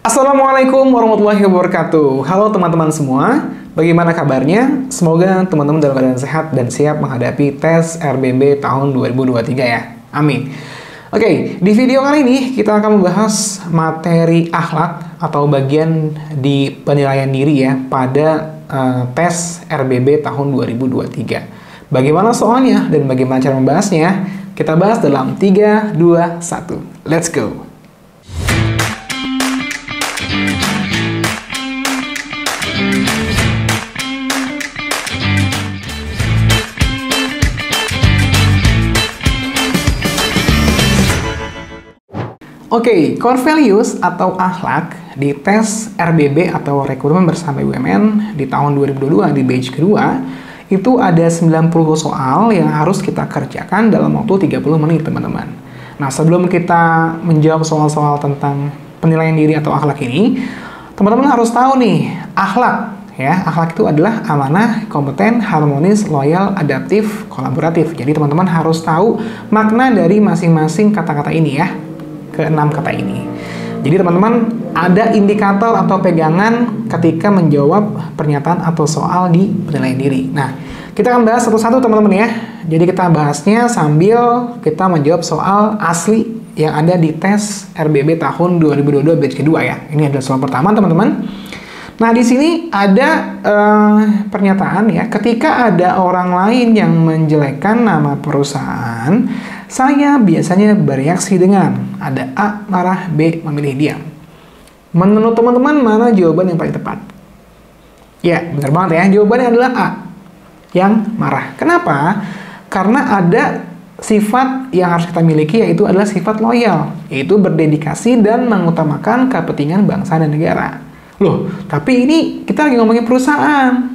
Assalamualaikum warahmatullahi wabarakatuh. Halo teman-teman semua, bagaimana kabarnya? Semoga teman-teman dalam keadaan sehat dan siap menghadapi tes RBB tahun 2023 ya. Amin. Oke, di video kali ini kita akan membahas materi akhlak atau bagian di penilaian diri ya pada tes RBB tahun 2023. Bagaimana soalnya dan bagaimana cara membahasnya? Kita bahas dalam 3, 2, 1. Let's go! Oke, core values atau akhlak di tes RBB atau rekrutmen bersama BUMN di tahun 2022 di batch kedua itu ada 90 soal yang harus kita kerjakan dalam waktu 30 menit, teman-teman. Nah, sebelum kita menjawab soal-soal tentang penilaian diri atau akhlak ini, teman-teman harus tahu nih, akhlak ya. Akhlak itu adalah amanah, kompeten, harmonis, loyal, adaptif, kolaboratif. Jadi teman-teman harus tahu makna dari masing-masing kata-kata ini ya. Ke-6 kata ini. Jadi teman-teman ada indikator atau pegangan ketika menjawab pernyataan atau soal di penilaian diri. Nah, kita akan bahas satu-satu teman-teman ya. Jadi kita bahasnya sambil kita menjawab soal asli yang ada di tes RBB tahun 2022 batch kedua ya. Ini adalah soal pertama teman-teman. Nah, di sini ada pernyataan ya, ketika ada orang lain yang menjelekkan nama perusahaan, saya biasanya bereaksi dengan ada A, marah, B, memilih diam. Menurut teman-teman, mana jawaban yang paling tepat? Ya, benar banget ya. Jawabannya adalah A, yang marah. Kenapa? Karena ada sifat yang harus kita miliki, yaitu adalah sifat loyal, yaitu berdedikasi dan mengutamakan kepentingan bangsa dan negara. Loh, tapi ini kita lagi ngomongin perusahaan.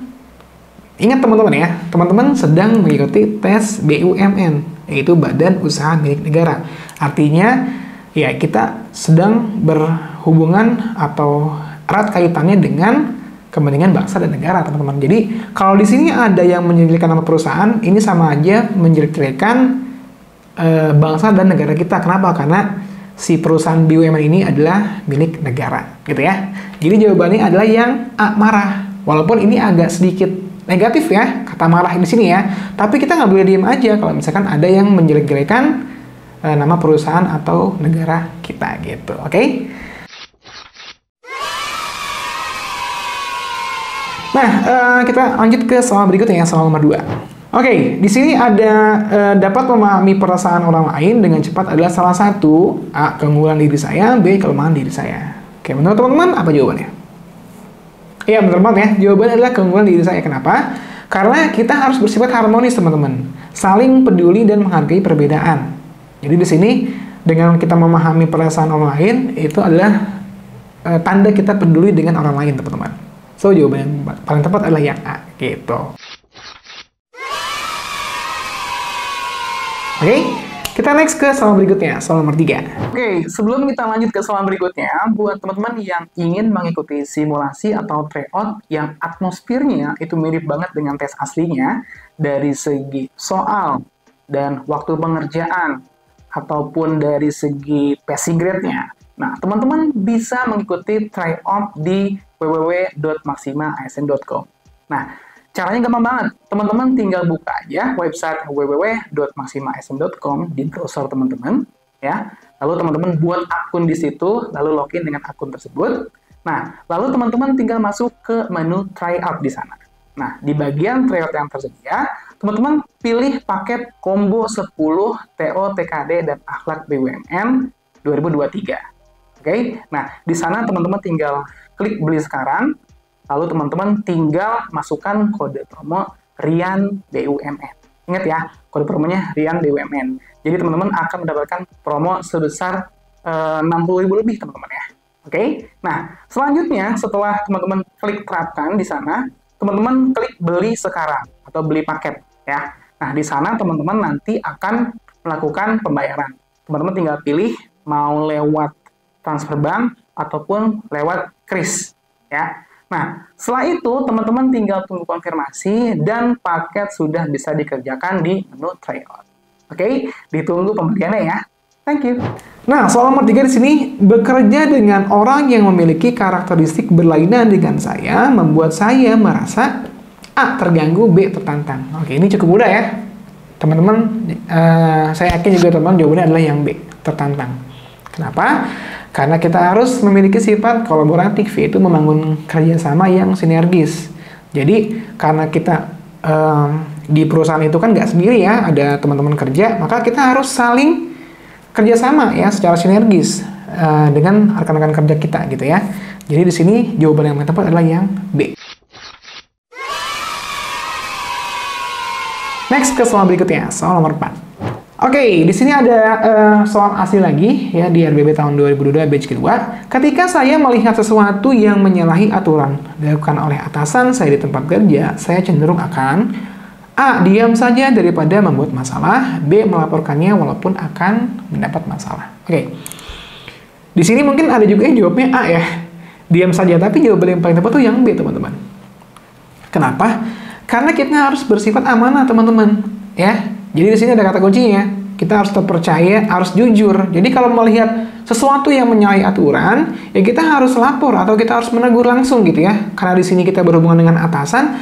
Ingat teman-teman ya, teman-teman sedang mengikuti tes BUMN, yaitu Badan Usaha Milik Negara. Artinya, ya kita sedang berhubungan atau erat kaitannya dengan kepentingan bangsa dan negara, teman-teman. Jadi, kalau di sini ada yang menjelekkan nama perusahaan, ini sama aja menjelekkan bangsa dan negara kita. Kenapa? Karena si perusahaan BUMN ini adalah milik negara, gitu ya. Jadi jawabannya adalah yang A, marah. Walaupun ini agak sedikit negatif ya, kata marah di sini ya. Tapi kita nggak boleh diem aja kalau misalkan ada yang menjelek-jelekan nama perusahaan atau negara kita gitu, oke? Nah, kita lanjut ke soal berikutnya, soal nomor 2. Oke, di sini ada dapat memahami perasaan orang lain dengan cepat adalah salah satu A, keunggulan diri saya, B, kelemahan diri saya. Oke, menurut teman-teman apa jawabannya? Iya, benar banget ya. Jawabannya adalah keunggulan diri saya. Kenapa? Karena kita harus bersifat harmonis, teman-teman. Saling peduli dan menghargai perbedaan. Jadi di sini dengan kita memahami perasaan orang lain itu adalah tanda kita peduli dengan orang lain, teman-teman. So, jawaban yang paling tepat adalah yang A, gitu. Oke, kita next ke soal berikutnya, soal nomor 3. Oke, sebelum kita lanjut ke soal berikutnya, buat teman-teman yang ingin mengikuti simulasi atau tryout yang atmosfernya itu mirip banget dengan tes aslinya, dari segi soal dan waktu pengerjaan, ataupun dari segi passing grade-nya. Nah, teman-teman bisa mengikuti tryout di www.maximaasn.com. Nah, caranya gampang banget. Teman-teman tinggal buka aja website www.maximaasn.com di browser teman-teman, ya. Lalu teman-teman buat akun di situ, lalu login dengan akun tersebut. Nah, lalu teman-teman tinggal masuk ke menu tryout di sana. Nah, di bagian tryout yang tersedia, teman-teman pilih paket combo 10 TO, TKD, dan akhlak BUMN 2023. Oke? Nah, di sana teman-teman tinggal klik beli sekarang. Lalu teman-teman tinggal masukkan kode promo Rian BUMN. Ingat ya, kode promonya Rian BUMN. Jadi teman-teman akan mendapatkan promo sebesar 60.000 lebih, teman-teman ya. Oke? Nah, selanjutnya setelah teman-teman klik terapkan di sana, teman-teman klik beli sekarang atau beli paket ya. Nah, di sana teman-teman nanti akan melakukan pembayaran. Teman-teman tinggal pilih mau lewat transfer bank ataupun lewat kris ya. Nah, setelah itu teman-teman tinggal tunggu konfirmasi dan paket sudah bisa dikerjakan di menu tryout. Oke, ditunggu pembeliannya ya. Thank you. Nah, soal nomor 3 di sini, bekerja dengan orang yang memiliki karakteristik berlainan dengan saya membuat saya merasa A. terganggu, B. tertantang. Oke, ini cukup mudah ya. Teman-teman, saya yakin juga teman-teman jawabannya adalah yang B. tertantang. Kenapa? Karena kita harus memiliki sifat kolaboratif, yaitu membangun kerjasama yang sinergis. Jadi, karena kita di perusahaan itu kan nggak sendiri ya, ada teman-teman kerja, maka kita harus saling kerjasama ya, secara sinergis dengan rekan-rekan kerja kita gitu ya. Jadi di sini jawaban yang tepat adalah yang B. Next ke soal berikutnya, soal nomor 4. Oke, di sini ada soal asli lagi ya di RBB tahun 2022 batch kedua. Ketika saya melihat sesuatu yang menyalahi aturan dilakukan oleh atasan saya di tempat kerja, saya cenderung akan A. diam saja daripada membuat masalah, B. melaporkannya walaupun akan mendapat masalah. Oke. Di sini mungkin ada juga yang jawabnya A ya. Diam saja, tapi jawaban yang paling tepat tuh yang B, teman-teman. Kenapa? Karena kita harus bersifat amanah, teman-teman, ya. Jadi di sini ada kata kuncinya. Kita harus terpercaya, harus jujur. Jadi kalau melihat sesuatu yang menyalahi aturan, ya kita harus lapor atau kita harus menegur langsung gitu ya. Karena di sini kita berhubungan dengan atasan,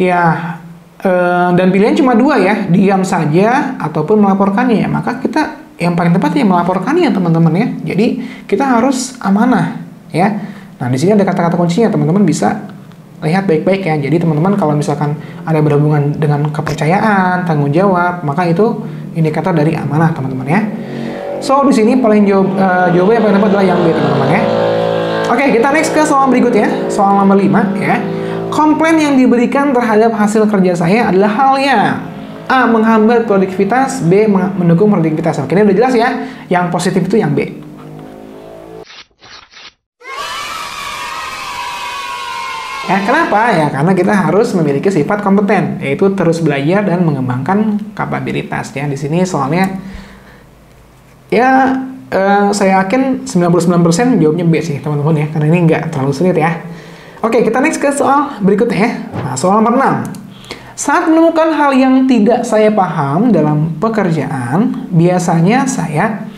ya dan pilihan cuma dua ya, diam saja ataupun melaporkannya. Maka kita yang paling tepat ya melaporkannya, teman-teman ya. Jadi kita harus amanah ya. Nah, di sini ada kata-kata kuncinya, teman-teman bisa lihat baik-baik ya. Jadi teman-teman kalau misalkan ada berhubungan dengan kepercayaan, tanggung jawab, maka itu indikator dari amanah, teman-teman ya. So di sini paling jawaban yang paling tepat adalah yang B, teman-teman ya. Oke, kita next ke soal berikutnya, soal nomor 5 ya. Komplain yang diberikan terhadap hasil kerja saya adalah halnya A. menghambat produktivitas, B. mendukung produktivitas. Oke, ini udah jelas ya. Yang positif itu yang B. Ya, kenapa? Ya, karena kita harus memiliki sifat kompeten, yaitu terus belajar dan mengembangkan kapabilitas. Ya, di sini soalnya, ya, saya yakin 99% jawabnya B sih, teman-teman ya, karena ini nggak terlalu sulit ya. Oke, kita next ke soal berikutnya ya. Nah, soal nomor 6. Saat menemukan hal yang tidak saya paham dalam pekerjaan, biasanya saya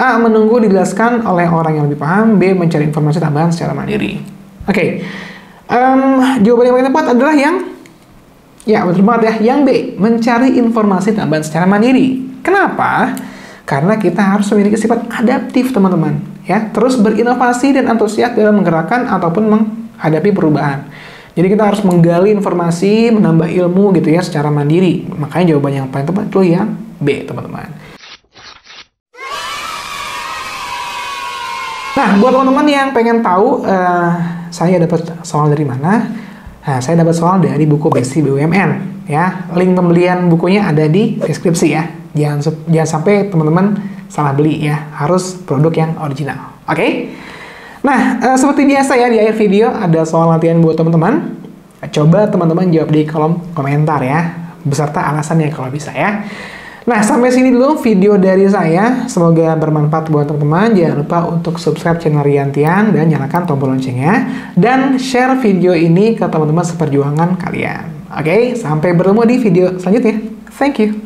A. menunggu dijelaskan oleh orang yang lebih paham, B. mencari informasi tambahan secara mandiri. Oke. Jawaban yang paling tepat adalah yang betul banget ya, yang B, mencari informasi tambahan secara mandiri. Kenapa? Karena kita harus memiliki sifat adaptif, teman-teman ya, terus berinovasi dan antusias dalam menggerakkan ataupun menghadapi perubahan. Jadi kita harus menggali informasi, menambah ilmu gitu ya secara mandiri. Makanya jawaban yang paling tepat itu yang B, teman-teman. Nah, buat teman-teman yang pengen tahu saya dapat soal dari mana? Nah, saya dapat soal dari buku Basic BUMN ya. Link pembelian bukunya ada di deskripsi ya. Jangan sampai teman-teman salah beli ya. Harus produk yang original. Oke? Nah, seperti biasa ya di akhir video ada soal latihan buat teman-teman. Coba teman-teman jawab di kolom komentar ya, beserta alasannya kalau bisa ya. Nah, sampai sini dulu video dari saya. Semoga bermanfaat buat teman-teman. Jangan lupa untuk subscribe channel Riantian dan nyalakan tombol loncengnya. Dan share video ini ke teman-teman seperjuangan kalian. Oke, sampai bertemu di video selanjutnya. Thank you.